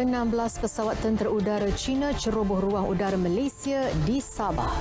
16 pesawat tentera udara China ceroboh ruang udara Malaysia di Sabah.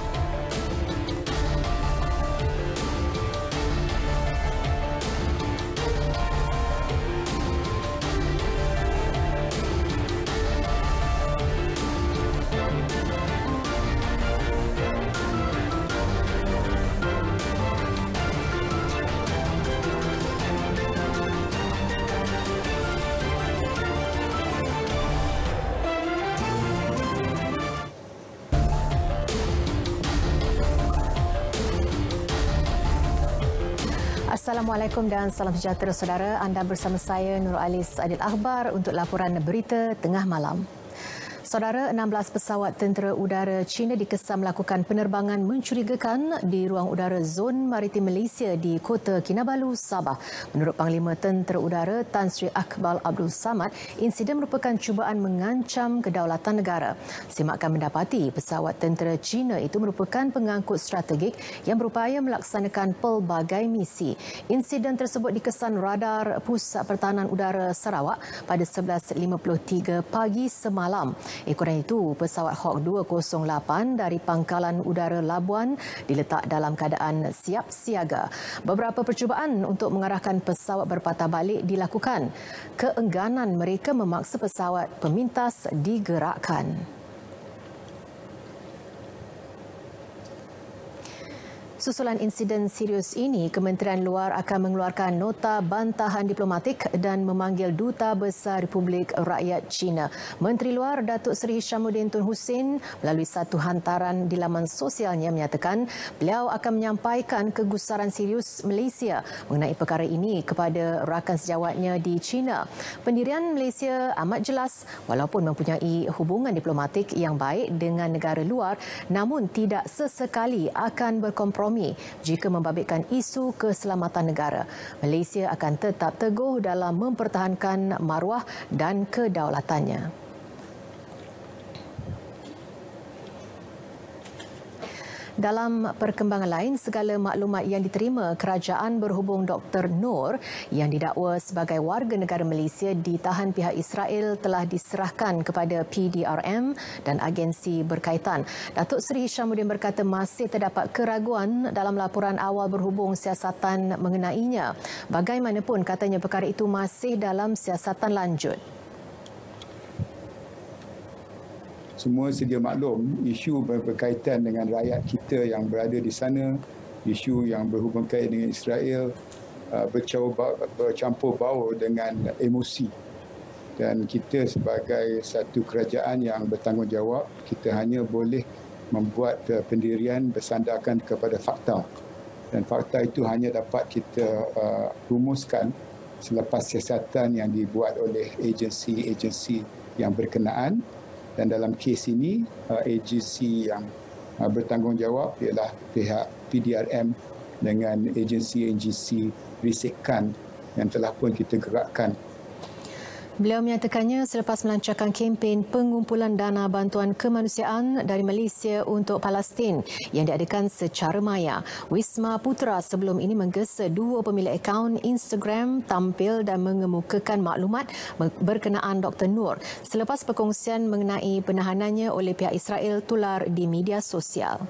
Assalamualaikum dan salam sejahtera saudara. Anda bersama saya Nurul Alis Adil Akhbar untuk laporan berita tengah malam. Saudara, 16 pesawat tentera udara China dikesan melakukan penerbangan mencurigakan di ruang udara Zon Maritim Malaysia di Kota Kinabalu, Sabah. Menurut Panglima Tentera Udara Tan Sri Akbar Abdul Samad, insiden merupakan cubaan mengancam kedaulatan negara. Simak mendapati pesawat tentera China itu merupakan pengangkut strategik yang berupaya melaksanakan pelbagai misi. Insiden tersebut dikesan radar Pusat Pertahanan Udara Sarawak pada 11.53 pagi semalam. Kurang itu, pesawat Hawk 208 dari Pangkalan Udara Labuan diletak dalam keadaan siap siaga. Beberapa percubaan untuk mengarahkan pesawat berpatah balik dilakukan. Keengganan mereka memaksa pesawat pemintas digerakkan. Susulan insiden serius ini, Kementerian Luar akan mengeluarkan nota bantahan diplomatik dan memanggil Duta Besar Republik Rakyat China. Menteri Luar Datuk Seri Hishamuddin Tun Hussein melalui satu hantaran di laman sosialnya menyatakan beliau akan menyampaikan kegusaran serius Malaysia mengenai perkara ini kepada rakan sejawatnya di China. Pendirian Malaysia amat jelas walaupun mempunyai hubungan diplomatik yang baik dengan negara luar, namun tidak sesekali akan berkompromi jika membabitkan isu keselamatan negara. Malaysia akan tetap teguh dalam mempertahankan maruah dan kedaulatannya. Dalam perkembangan lain, segala maklumat yang diterima kerajaan berhubung Dr. Noor yang didakwa sebagai warga negara Malaysia ditahan pihak Israel telah diserahkan kepada PDRM dan agensi berkaitan. Datuk Seri Hishamuddin berkata masih terdapat keraguan dalam laporan awal berhubung siasatan mengenainya. Bagaimanapun, katanya perkara itu masih dalam siasatan lanjut. Semua sedia maklum, isu berkaitan dengan rakyat kita yang berada di sana, isu yang berhubung kait dengan Israel bercampur baur dengan emosi. Dan kita sebagai satu kerajaan yang bertanggungjawab, kita hanya boleh membuat pendirian bersandarkan kepada fakta. Dan fakta itu hanya dapat kita rumuskan selepas siasatan yang dibuat oleh agensi-agensi yang berkenaan. Dan dalam kes ini, agensi yang bertanggungjawab ialah pihak PDRM dengan agensi-agensi risikan yang telah pun kita gerakkan. Beliau menyatakannya selepas melancarkan kempen pengumpulan dana bantuan kemanusiaan dari Malaysia untuk Palestin yang diadakan secara maya. Wisma Putra sebelum ini menggesa dua pemilik akaun Instagram tampil dan mengemukakan maklumat berkenaan Dr. Noor selepas perkongsian mengenai penahanannya oleh pihak Israel tular di media sosial.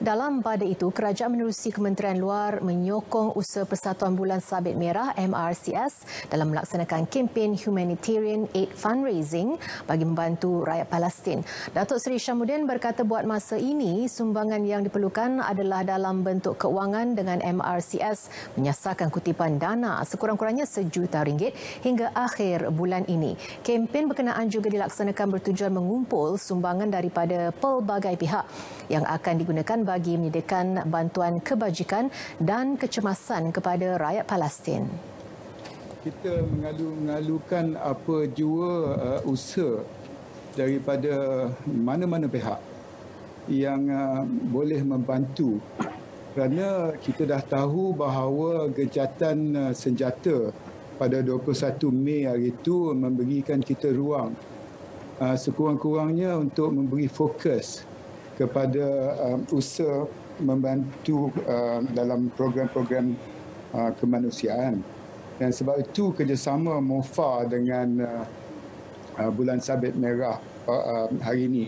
Dalam pada itu, kerajaan menerusi Kementerian Luar menyokong usaha Persatuan Bulan Sabit Merah MRCS dalam melaksanakan kempen Humanitarian Aid Fundraising bagi membantu rakyat Palestin. Datuk Seri Hishamuddin berkata buat masa ini, sumbangan yang diperlukan adalah dalam bentuk kewangan dengan MRCS menyasarkan kutipan dana sekurang-kurangnya RM1 juta hingga akhir bulan ini. Kempen berkenaan juga dilaksanakan bertujuan mengumpul sumbangan daripada pelbagai pihak yang akan digunakan bagi menyediakan bantuan kebajikan dan kecemasan kepada rakyat Palestin. Kita mengalu-alukan apa jua usaha daripada mana-mana pihak yang boleh membantu, kerana kita dah tahu bahawa gejatan senjata pada 21 Mei hari itu memberikan kita ruang sekurang-kurangnya untuk memberi fokus kepada usaha membantu dalam program-program kemanusiaan. Dan sebab itu kerjasama MOFA dengan Bulan Sabit Merah hari ini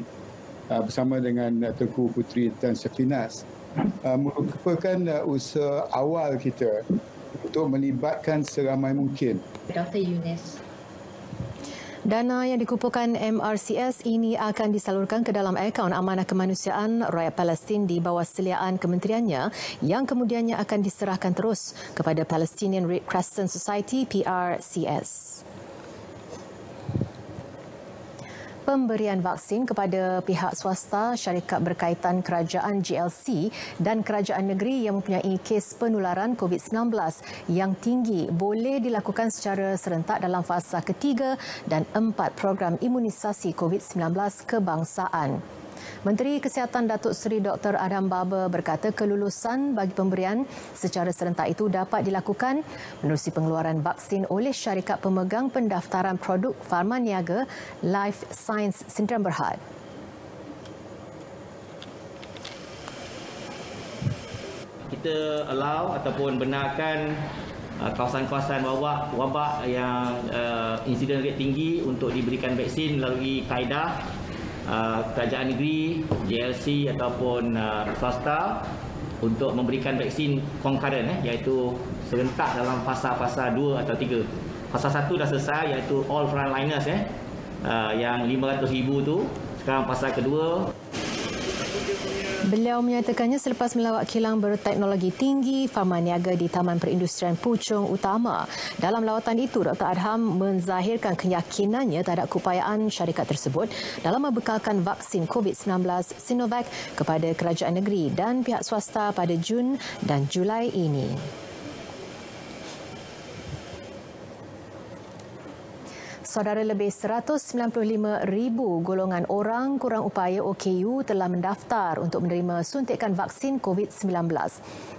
bersama dengan Tengku Puteri Tan Syafinas merupakan usaha awal kita untuk melibatkan seramai mungkin. Dr. Yunus. Dana yang dikumpulkan MRCS ini akan disalurkan ke dalam akaun Amanah Kemanusiaan Rakyat Palestin di bawah seliaan kementeriannya yang kemudiannya akan diserahkan terus kepada Palestinian Red Crescent Society (PRCS). Pemberian vaksin kepada pihak swasta, syarikat berkaitan kerajaan GLC dan kerajaan negeri yang mempunyai kes penularan COVID-19 yang tinggi boleh dilakukan secara serentak dalam fasa ketiga dan 4 program imunisasi COVID-19 kebangsaan. Menteri Kesihatan Datuk Seri Dr. Adam Baba berkata kelulusan bagi pemberian secara serentak itu dapat dilakukan menerusi pengeluaran vaksin oleh syarikat pemegang pendaftaran produk farma niaga Life Science Sdn Bhd. Kita allow ataupun benarkan kawasan-kawasan wabak yang insiden rate tinggi untuk diberikan vaksin melalui kaedah kerajaan negeri, JLC ataupun swasta untuk memberikan vaksin concurrent iaitu serentak dalam fasa-fasa 2 atau 3. Fasa 1 dah selesai iaitu all frontliners yang 500,000 tu. Sekarang fasa kedua. Beliau menyatakannya selepas melawat kilang berteknologi tinggi farma niaga di Taman Perindustrian Puchong Utama. Dalam lawatan itu, Dr. Adham menzahirkan keyakinannya terhadap keupayaan syarikat tersebut dalam membekalkan vaksin COVID-19 Sinovac kepada kerajaan negeri dan pihak swasta pada Jun dan Julai ini. Saudara, lebih 195,000 golongan orang kurang upaya OKU telah mendaftar untuk menerima suntikan vaksin COVID-19.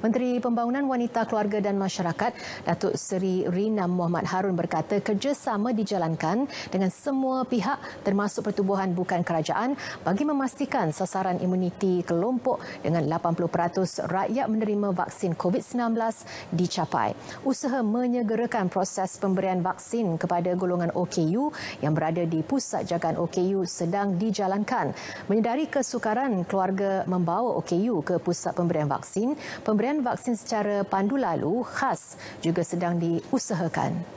Menteri Pembangunan Wanita, Keluarga dan Masyarakat, Datuk Seri Rina Muhammad Harun berkata kerjasama dijalankan dengan semua pihak termasuk pertubuhan bukan kerajaan bagi memastikan sasaran imuniti kelompok dengan 80% rakyat menerima vaksin COVID-19 dicapai. Usaha menyegerakan proses pemberian vaksin kepada golongan OKU yang berada di pusat jagaan OKU sedang dijalankan. Menyedari kesukaran keluarga membawa OKU ke pusat pemberian vaksin secara pandu lalu khas juga sedang diusahakan.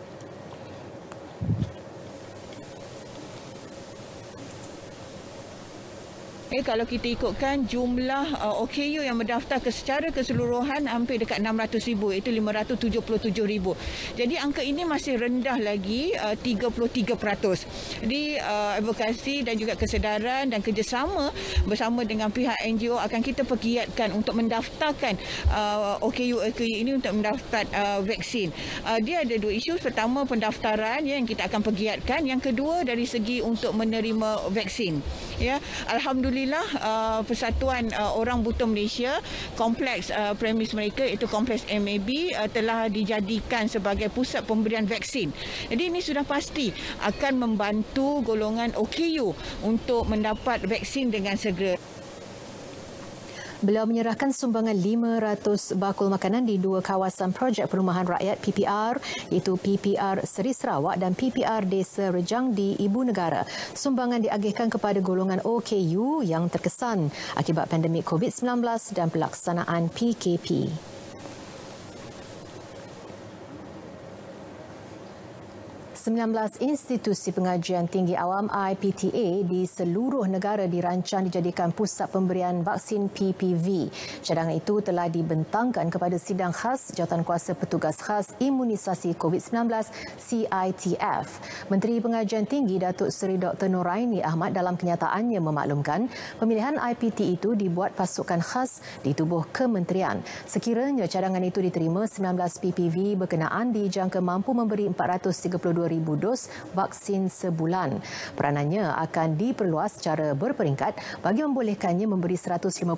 Kalau kita ikutkan jumlah OKU yang mendaftar secara keseluruhan hampir dekat 600,000, iaitu 577,000. Jadi angka ini masih rendah lagi, 33%. Jadi advokasi dan juga kesedaran dan kerjasama bersama dengan pihak NGO akan kita pergiatkan untuk mendaftarkan OKU ini untuk mendaftar vaksin. Dia ada 2 isu. Pertama, pendaftaran yang kita akan pergiatkan. Yang kedua, dari segi untuk menerima vaksin. Alhamdulillah, Persatuan Orang Buta Malaysia, kompleks premis mereka iaitu kompleks MAB telah dijadikan sebagai pusat pemberian vaksin. Jadi ini sudah pasti akan membantu golongan OKU untuk mendapat vaksin dengan segera. Beliau menyerahkan sumbangan 500 bakul makanan di 2 kawasan projek perumahan rakyat PPR iaitu PPR Seri Sarawak dan PPR Desa Rejang di Ibu Negara. Sumbangan diagihkan kepada golongan OKU yang terkesan akibat pandemik COVID-19 dan pelaksanaan PKP. 19 institusi pengajian tinggi awam IPTA di seluruh negara dirancang dijadikan pusat pemberian vaksin PPV. Cadangan itu telah dibentangkan kepada Sidang Khas Jawatankuasa Petugas Khas Imunisasi COVID-19 CITF. Menteri Pengajian Tinggi Datuk Seri Dr. Noraini Ahmad dalam kenyataannya memaklumkan pemilihan IPT itu dibuat pasukan khas di tubuh kementerian. Sekiranya cadangan itu diterima, 19 PPV berkenaan dijangka mampu memberi 432,000 dos vaksin sebulan. Peranannya akan diperluas secara berperingkat bagi membolehkannya memberi 150,000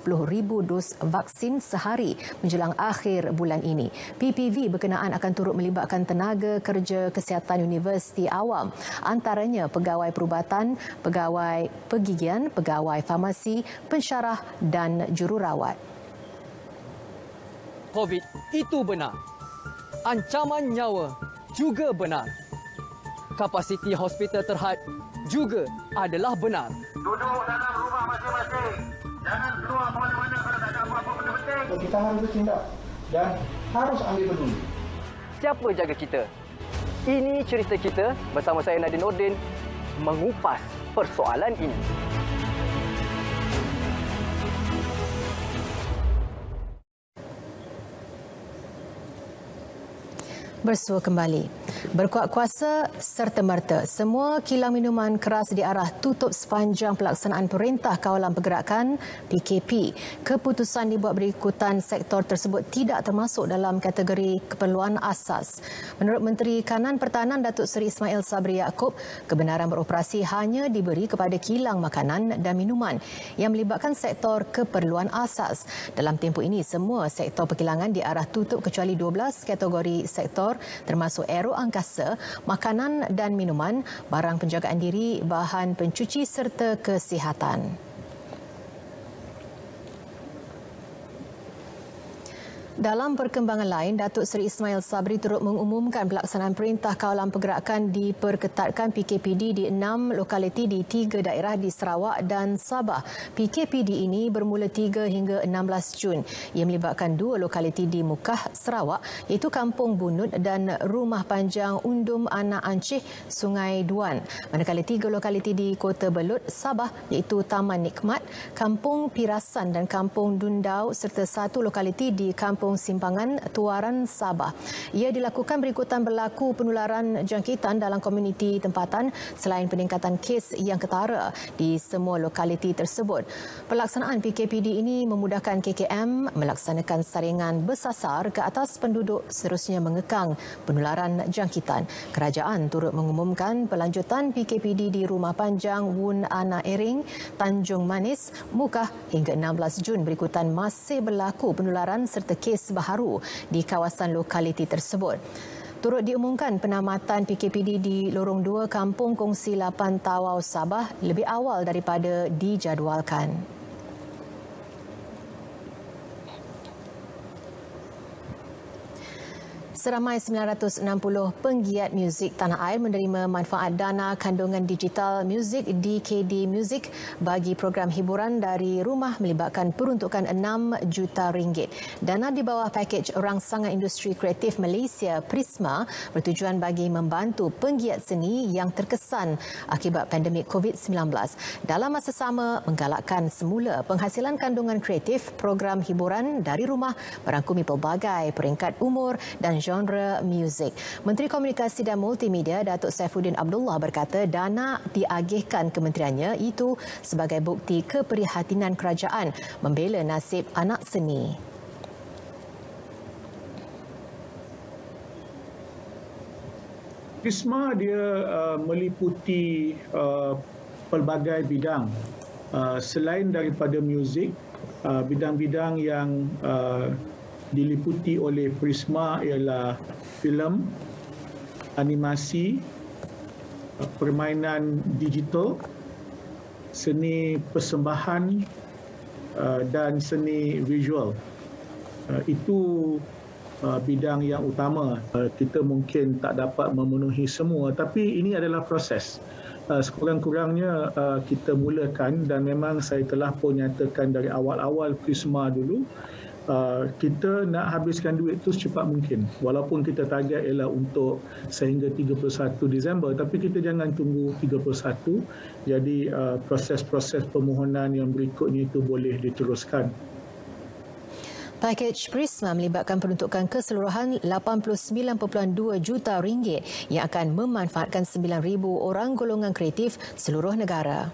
dos vaksin sehari menjelang akhir bulan ini. PPV berkenaan akan turut melibatkan tenaga kerja kesihatan universiti awam, antaranya pegawai perubatan, pegawai pergigian, pegawai farmasi, pensyarah dan jururawat. COVID itu benar. Ancaman nyawa juga benar. Kapasiti hospital terhad juga adalah benar. Duduk dalam rumah masing-masing. Jangan keluar mana-mana kalau tak ada apa-apa benda penting. Kita harus bertindak dan harus ambil peduli. Siapa jaga kita? Ini cerita kita bersama saya Nadine Nordin mengupas persoalan ini. Bersua kembali. Berkuat kuasa serta-merta, semua kilang minuman keras diarah tutup sepanjang pelaksanaan Perintah Kawalan Pergerakan PKP. Keputusan dibuat berikutan sektor tersebut tidak termasuk dalam kategori keperluan asas. Menurut Menteri Kanan Pertahanan Datuk Seri Ismail Sabri Yaakob, kebenaran beroperasi hanya diberi kepada kilang makanan dan minuman yang melibatkan sektor keperluan asas. Dalam tempoh ini, semua sektor perkilangan diarah tutup kecuali 12 kategori sektor termasuk aero angkasa, makanan dan minuman, barang penjagaan diri, bahan pencuci serta kesihatan. Dalam perkembangan lain, Datuk Seri Ismail Sabri turut mengumumkan pelaksanaan Perintah Kawalan Pergerakan diperketatkan PKPD di 6 lokaliti di 3 daerah di Sarawak dan Sabah. PKPD ini bermula 3 hingga 16 Jun. Ia melibatkan 2 lokaliti di Mukah, Sarawak iaitu Kampung Bunut dan Rumah Panjang Undum Anak Ancih, Sungai Duan. Manakala 3 lokaliti di Kota Belut, Sabah iaitu Taman Nikmat, Kampung Pirasan dan Kampung Dundau serta 1 lokaliti di Kampung Simpangan, Tuaran, Sabah. Ia dilakukan berikutan berlaku penularan jangkitan dalam komuniti tempatan selain peningkatan kes yang ketara di semua lokaliti tersebut. Pelaksanaan PKPD ini memudahkan KKM melaksanakan saringan bersasar ke atas penduduk seterusnya mengekang penularan jangkitan. Kerajaan turut mengumumkan pelanjutan PKPD di Rumah Panjang Wun Ana Ering, Tanjung Manis, Mukah hingga 16 Jun berikutan masih berlaku penularan serta kes baharu di kawasan lokaliti tersebut. Turut diumumkan penamatan PKPD di Lorong 2 Kampung Kongsi 8 Tawau, Sabah lebih awal daripada dijadualkan. Seramai 960 penggiat muzik tanah air menerima manfaat dana kandungan digital muzik DKD Music bagi program hiburan dari rumah melibatkan peruntukan RM6 juta. Dana di bawah pakej rangsangan industri kreatif Malaysia Prisma bertujuan bagi membantu penggiat seni yang terkesan akibat pandemik COVID-19. Dalam masa sama, menggalakkan semula penghasilan kandungan kreatif program hiburan dari rumah merangkumi pelbagai peringkat umur dan genre muzik. Menteri Komunikasi dan Multimedia Datuk Saifuddin Abdullah berkata dana diagihkan kementeriannya itu sebagai bukti keprihatinan kerajaan membela nasib anak seni. Prisma dia meliputi pelbagai bidang. Selain daripada muzik, bidang-bidang yang diliputi oleh Prisma ialah filem, animasi, permainan digital, seni persembahan dan seni visual. Itu bidang yang utama. Kita mungkin tak dapat memenuhi semua, tapi ini adalah proses. Sekurang-kurangnya kita mulakan dan memang saya telah pun nyatakan dari awal-awal Prisma dulu, kita nak habiskan duit tu secepat mungkin. Walaupun kita target ialah untuk sehingga 31 Disember, tapi kita jangan tunggu 31. Jadi proses-proses permohonan yang berikutnya itu boleh diteruskan. Pakej Prisma melibatkan peruntukan keseluruhan RM89.2 juta yang akan memanfaatkan 9,000 orang golongan kreatif seluruh negara.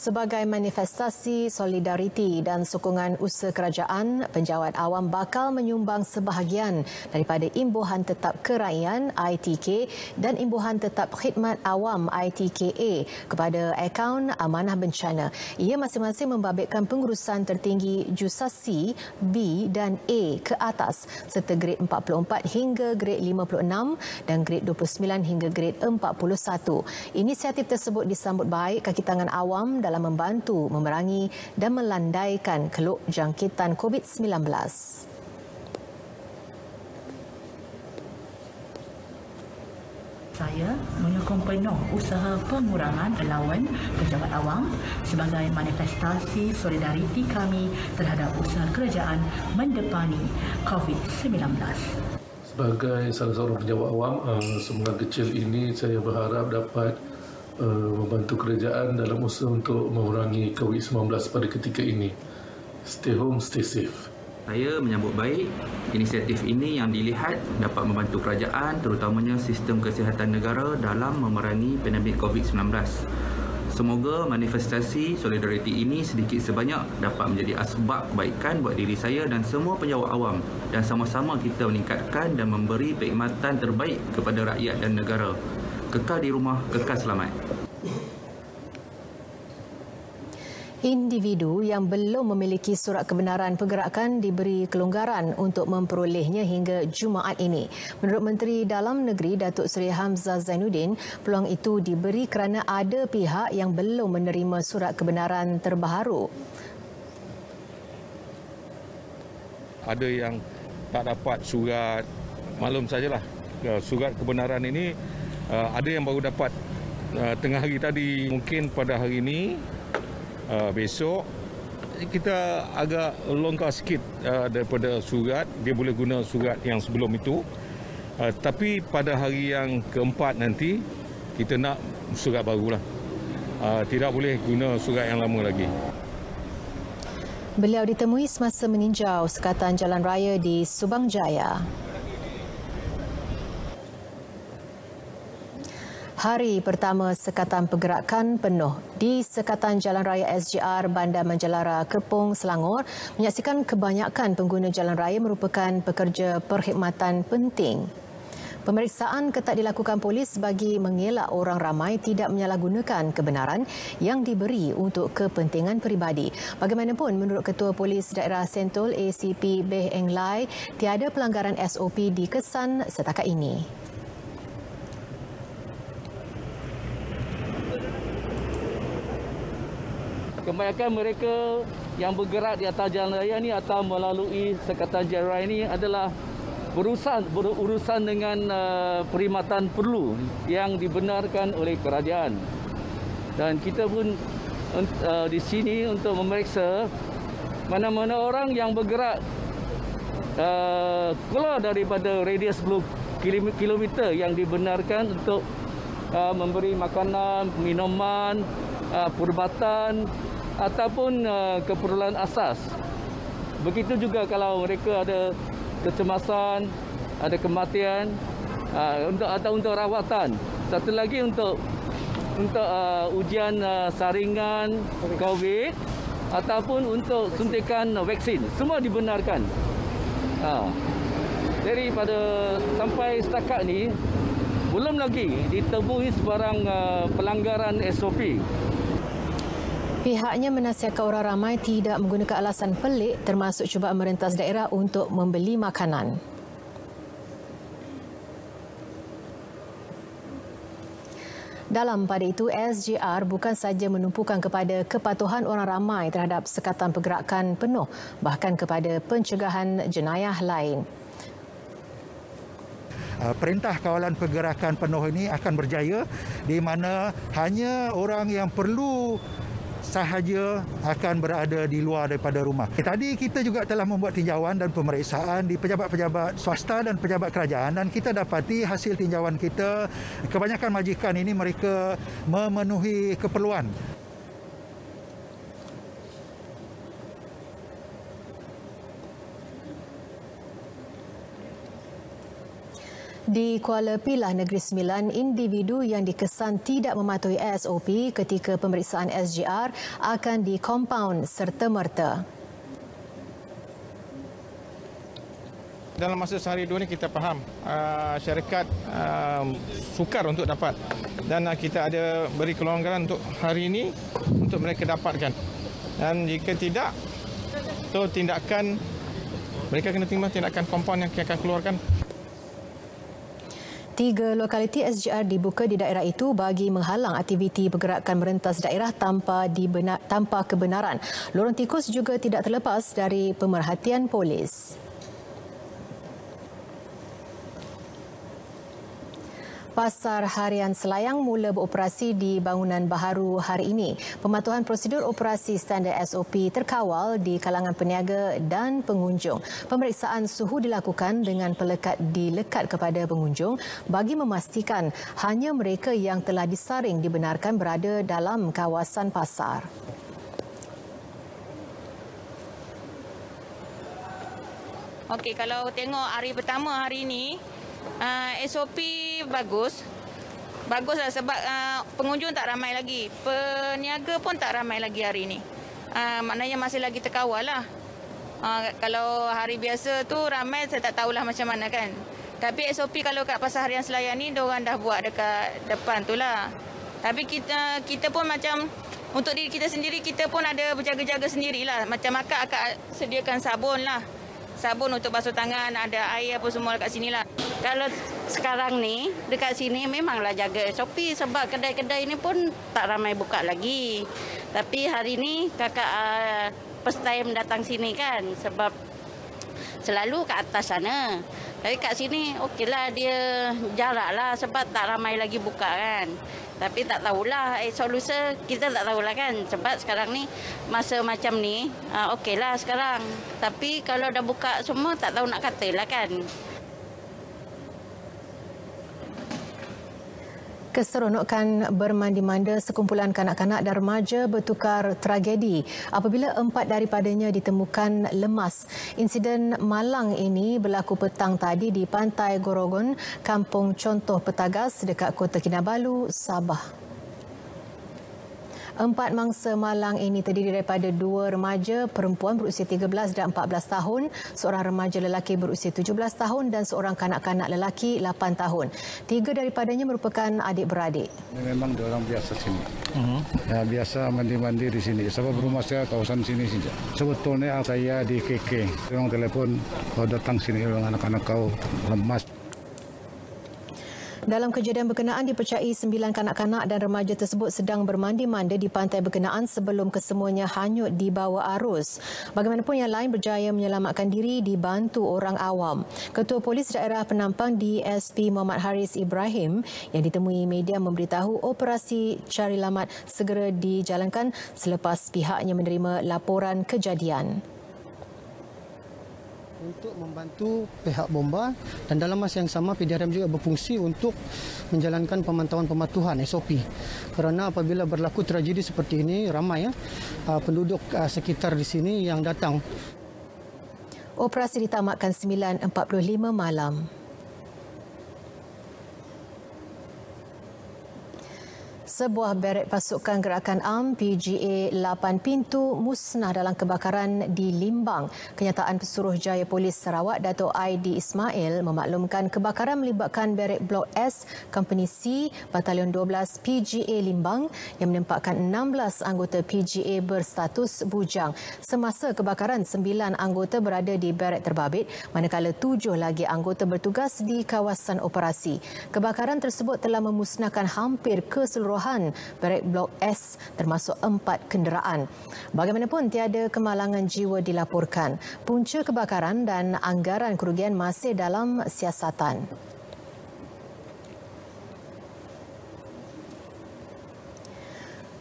Sebagai manifestasi solidariti dan sokongan usaha kerajaan, penjawat awam bakal menyumbang sebahagian daripada imbuhan tetap kerakyatan ITK dan imbuhan tetap khidmat awam ITKA kepada akaun amanah bencana. Ia masing-masing membabitkan pengurusan tertinggi JUSA C, B dan A ke atas serta grade 44 hingga grade 56 dan grade 29 hingga grade 41. Inisiatif tersebut disambut baik kaki tangan awam dalam membantu memerangi dan melandaikan keluk jangkitan COVID-19. saya menyokong penuh usaha pengurangan allowance pejabat awam sebagai manifestasi solidariti kami terhadap usaha kerajaan mendepani COVID-19. Sebagai salah seorang pejabat awam, semangat kecil ini saya berharap dapat membantu kerajaan dalam usaha untuk mengurangi COVID-19 pada ketika ini. Stay home, stay safe. Saya menyambut baik inisiatif ini yang dilihat dapat membantu kerajaan terutamanya sistem kesihatan negara dalam memerangi pandemik COVID-19. Semoga manifestasi solidariti ini sedikit sebanyak dapat menjadi asbab kebaikan buat diri saya dan semua penjawat awam dan sama-sama kita meningkatkan dan memberi perkhidmatan terbaik kepada rakyat dan negara. Kekal di rumah, kekal selamat. Individu yang belum memiliki surat kebenaran pergerakan diberi kelonggaran untuk memperolehnya hingga Jumaat ini. Menurut Menteri Dalam Negeri Datuk Seri Hamzah Zainuddin, peluang itu diberi kerana ada pihak yang belum menerima surat kebenaran terbaharu. Ada yang tak dapat surat, maklum sajalah surat kebenaran ini ada yang baru dapat tengah hari tadi, mungkin pada hari ini. Besok kita agak longgar sikit daripada surat, dia boleh guna surat yang sebelum itu, tapi pada hari yang keempat nanti kita nak surat barulah, tidak boleh guna surat yang lama lagi. Beliau ditemui semasa meninjau sekatan jalan raya di Subang Jaya. Hari pertama sekatan pergerakan penuh di sekatan Jalan Raya SGR Bandar Menjelara Kepong, Selangor menyaksikan kebanyakan pengguna jalan raya merupakan pekerja perkhidmatan penting. Pemeriksaan ketat dilakukan polis bagi mengelak orang ramai tidak menyalahgunakan kebenaran yang diberi untuk kepentingan peribadi. Bagaimanapun, menurut Ketua Polis Daerah Sentul ACP Beh Eng Lai, tiada pelanggaran SOP dikesan setakat ini. Kebanyakan mereka yang bergerak di atas jalan raya ini atau melalui sekatan jalan raya ini adalah berurusan dengan perkhidmatan perlu yang dibenarkan oleh kerajaan. Dan kita pun di sini untuk memeriksa mana-mana orang yang bergerak keluar daripada radius 10 kilometer yang dibenarkan untuk memberi makanan, minuman, perubatan ataupun keperluan asas. Begitu juga kalau mereka ada kecemasan, ada kematian, untuk rawatan. Satu lagi untuk ujian saringan COVID ataupun untuk suntikan vaksin. Semua dibenarkan. Jadi sampai setakat ni belum lagi ditemui sebarang pelanggaran SOP. Pihaknya menasihatkan orang ramai tidak menggunakan alasan pelik termasuk cubaan merentas daerah untuk membeli makanan. Dalam pada itu, SGR bukan sahaja menumpukan kepada kepatuhan orang ramai terhadap sekatan pergerakan penuh, bahkan kepada pencegahan jenayah lain. Perintah kawalan pergerakan penuh ini akan berjaya di mana hanya orang yang perlu sahaja akan berada di luar daripada rumah. Tadi kita juga telah membuat tinjauan dan pemeriksaan di pejabat-pejabat swasta dan pejabat kerajaan dan kita dapati hasil tinjauan kita kebanyakan majikan ini mereka memenuhi keperluan. Di Kuala Pilah Negeri Sembilan, individu yang dikesan tidak mematuhi SOP ketika pemeriksaan SGR akan dikompaun serta-merta. Dalam masa sehari dua ini kita faham syarikat sukar untuk dapat dan kita ada beri kelonggaran untuk hari ini untuk mereka dapatkan. Dan jika tidak, itu tindakan mereka kena terima tindakan kompaun yang akan keluarkan. 3 lokaliti SGR dibuka di daerah itu bagi menghalang aktiviti pergerakan merentas daerah tanpa kebenaran. Lorong tikus juga tidak terlepas dari pemerhatian polis. Pasar Harian Selayang mula beroperasi di bangunan baharu hari ini. Pematuhan prosedur operasi standard SOP terkawal di kalangan peniaga dan pengunjung. Pemeriksaan suhu dilakukan dengan pelekat dilekat kepada pengunjung bagi memastikan hanya mereka yang telah disaring dibenarkan berada dalam kawasan pasar. Okey, kalau tengok hari pertama hari ini, SOP baguslah sebab pengunjung tak ramai lagi. Peniaga pun tak ramai lagi hari ini. Maknanya masih lagi terkawal lah. Kalau hari biasa tu ramai, saya tak tahulah macam mana kan. Tapi SOP kalau kat Pasar Harian Selayang ni, diorang dah buat dekat depan tu lah. Tapi kita pun macam, untuk diri kita sendiri, kita pun ada berjaga-jaga sendirilah. Macam akak sediakan sabun lah. Sabun untuk basuh tangan, ada air apa semua dekat sini lah. Kalau sekarang ni, dekat sini memanglah jaga SOP sebab kedai-kedai ni pun tak ramai buka lagi. Tapi hari ni kakak first time datang sini kan sebab selalu kat atas sana. Tapi kat sini okeylah, dia jarak lah sebab tak ramai lagi buka kan. Tapi tak tahulah, solusi kita tak tahulah kan. Sebab sekarang ni, masa macam ni, okeylah sekarang. Tapi kalau dah buka semua, tak tahu nak katalah kan. Keseronokan bermandi-manda sekumpulan kanak-kanak dan remaja bertukar tragedi apabila 4 daripadanya ditemukan lemas. Insiden malang ini berlaku petang tadi di Pantai Gorogon, Kampung Contoh Petagas dekat Kota Kinabalu, Sabah. 4 mangsa malang ini terdiri daripada 2 remaja perempuan berusia 13 dan 14 tahun, seorang remaja lelaki berusia 17 tahun dan seorang kanak-kanak lelaki 8 tahun. 3 daripadanya merupakan adik-beradik. Memang diorang biasa sini. Ya, biasa mandi-mandi di sini. Sebab rumah saya kawasan sini saja. Sebetulnya saya di KK. Orang telepon kau datang sini, orang anak-anak kau lemas. Dalam kejadian berkenaan, dipercayai 9 kanak-kanak dan remaja tersebut sedang bermandi-manda di pantai berkenaan sebelum kesemuanya hanyut di bawah arus. Bagaimanapun yang lain berjaya menyelamatkan diri dibantu orang awam. Ketua Polis Daerah Penampang DSP Muhammad Haris Ibrahim yang ditemui media memberitahu operasi cari lamat segera dijalankan selepas pihaknya menerima laporan kejadian. Untuk membantu pihak bomba dan dalam masa yang sama PDRM juga berfungsi untuk menjalankan pemantauan pematuhan SOP. Kerana apabila berlaku tragedi seperti ini, ramai penduduk sekitar di sini yang datang. Operasi ditamatkan 9.45 malam. Sebuah beret pasukan gerakan AM PGA 8 Pintu musnah dalam kebakaran di Limbang. Kenyataan Pesuruhjaya Polis Sarawak Dato' Aidi Ismail memaklumkan kebakaran melibatkan beret Blok S Company C Batalion 12 PGA Limbang yang menempatkan 16 anggota PGA berstatus bujang. Semasa kebakaran, 9 anggota berada di beret terbabit manakala 7 lagi anggota bertugas di kawasan operasi. Kebakaran tersebut telah memusnahkan hampir keseluruhan beret Blok S termasuk 4 kenderaan. Bagaimanapun tiada kemalangan jiwa dilaporkan. Punca kebakaran dan anggaran kerugian masih dalam siasatan.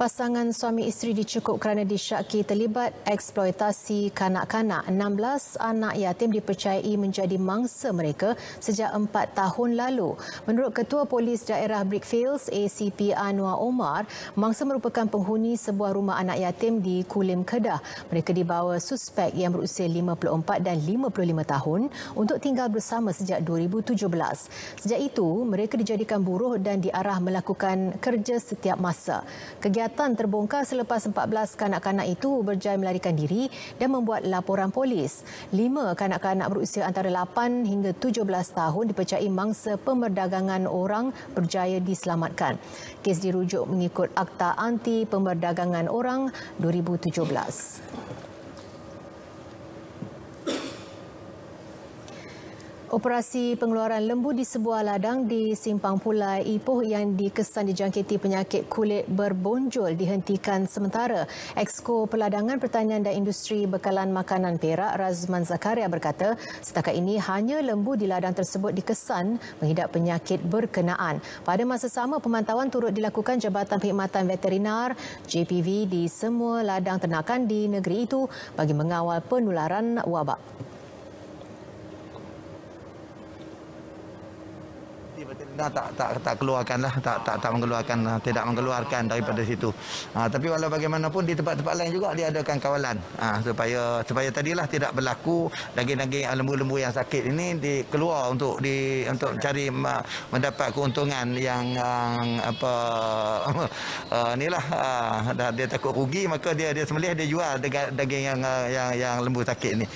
Pasangan suami isteri dicukup kerana disyaki terlibat eksploitasi kanak-kanak. 16 anak yatim dipercayai menjadi mangsa mereka sejak 4 tahun lalu. Menurut Ketua Polis Daerah Brickfields ACP Anwar Omar, mangsa merupakan penghuni sebuah rumah anak yatim di Kulim, Kedah. Mereka dibawa suspek yang berusia 54 dan 55 tahun untuk tinggal bersama sejak 2017. Sejak itu, mereka dijadikan buruh dan diarah melakukan kerja setiap masa. Kegiatan terbongkar selepas 14 kanak-kanak itu berjaya melarikan diri dan membuat laporan polis. 5 kanak-kanak berusia antara 8 hingga 17 tahun dipercayai mangsa pemerdagangan orang berjaya diselamatkan. Kes dirujuk mengikut Akta Anti Pemerdagangan Orang 2017. Operasi pengeluaran lembu di sebuah ladang di Simpang Pulai Ipoh yang dikesan dijangkiti penyakit kulit berbonjol dihentikan sementara. Exko Peladangan Pertanian dan Industri Bekalan Makanan Perak, Razman Zakaria berkata, setakat ini hanya lembu di ladang tersebut dikesan mengidap penyakit berkenaan. Pada masa sama, pemantauan turut dilakukan Jabatan Perkhidmatan Veterinar JPV di semua ladang ternakan di negeri itu bagi mengawal penularan wabak. Tak keluarkanlah, tak mengeluarkan, tidak mengeluarkan daripada situ. Tapi walau bagaimanapun di tempat-tempat lain juga diadakan kawalan supaya tadilah tidak berlaku daging-daging lembu-lembu yang sakit ini keluar untuk cari mendapat keuntungan yang inilah dia takut rugi, maka dia sembelih, dia jual daging yang lembu sakit ini.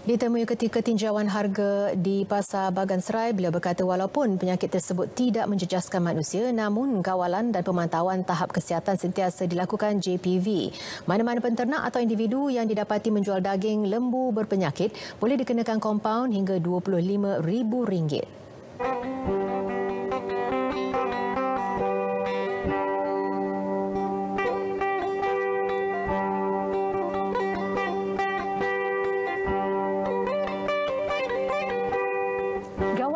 Ditemui ketika tinjauan harga di Pasar Bagan Serai, beliau berkata walaupun penyakit tersebut tidak menjejaskan manusia, namun kawalan dan pemantauan tahap kesihatan sentiasa dilakukan JPV. Mana-mana penternak atau individu yang didapati menjual daging lembu berpenyakit boleh dikenakan kompaun hingga RM25,000.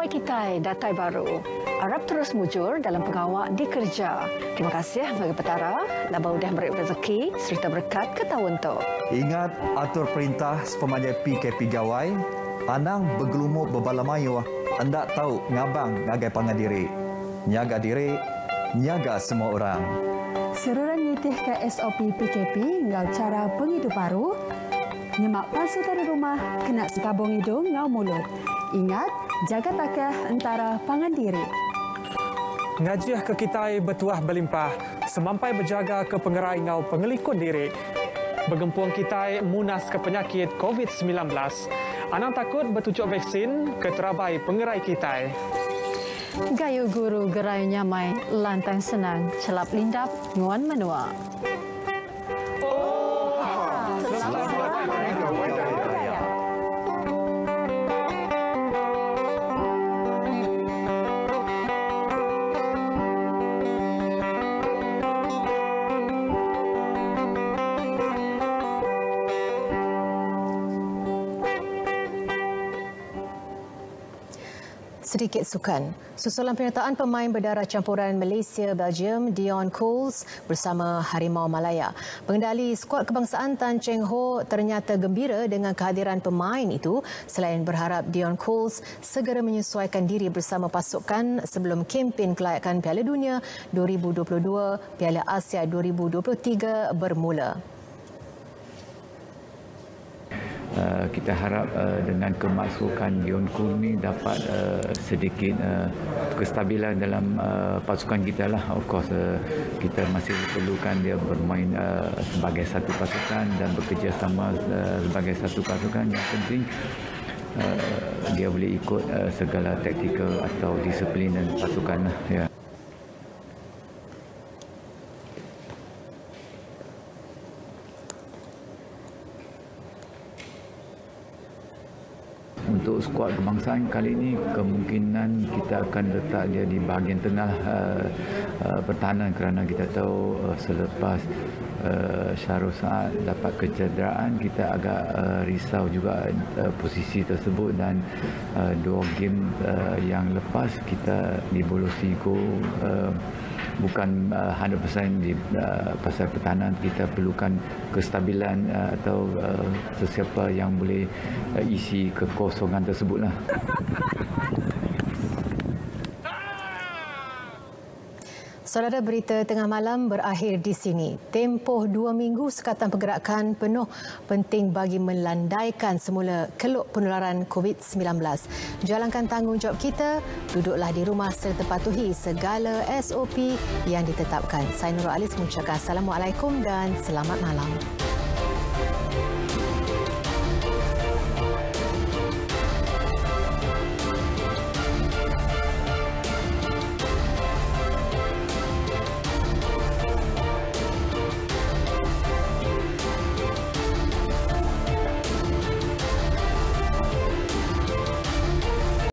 Kitai datai baru. Harap terus mujur dalam pengawal di kerja. Terima kasih bagi petara. Laba udah beri rezeki serta berkat ke tahun tu. Ingat atur perintah sepemanjang PKP gawai. Anang bergelumuk berbalamayu. Anda tahu ngabang ngagai pangan diri. Nyaga diri, nyaga semua orang. Seruran nyitih ke SOP PKP ngau cara penghidup baru. Nyemak palsu dari rumah, kena sekabung hidung ngau mulut. Ingat, jaga takah antara pangan diri. Ngajiah ke kitai bertuah berlimpah, semampai berjaga ke pengerai ngau pengelikun diri. Bergempuang kitai munas ke penyakit COVID-19. Anang takut bertujuk vaksin ke terabai pengerai kitai. Gayu guru gerai nyamai, lantang senang, celap lindap, nguan menua. Sedikit sukan. Susulan penyertaan pemain berdarah campuran Malaysia-Belgium Dion Coles bersama Harimau Malaya. Pengendali skuad kebangsaan Tan Cheng Ho ternyata gembira dengan kehadiran pemain itu selain berharap Dion Coles segera menyesuaikan diri bersama pasukan sebelum kempen kelayakan Piala Dunia 2022, Piala Asia 2023 bermula. Kita harap dengan kemasukan Dion Coles ni dapat sedikit kestabilan dalam pasukan kita lah. Of course kita masih perlukan dia bermain sebagai satu pasukan dan bekerjasama sebagai satu pasukan. Yang penting dia boleh ikut segala taktikal atau disiplin dan pasukan lah. Ya. Untuk skuad kebangsaan kali ini kemungkinan kita akan letak dia di bahagian tengah pertahanan kerana kita tahu selepas Syahrul Saad dapat kecederaan, kita agak risau juga posisi tersebut dan dua game yang lepas kita dibolosi gol. Bukan 100% di pasal pertahanan, kita perlukan kestabilan atau sesiapa yang boleh isi kekosongan tersebutlah. Saudara, berita tengah malam berakhir di sini. Tempoh 2 minggu sekatan pergerakan penuh penting bagi melandaikan semula keluk penularan COVID-19. Jalankan tanggungjawab kita, duduklah di rumah serta patuhi segala SOP yang ditetapkan. Saya Nurul Alis mengucapkan Assalamualaikum dan selamat malam.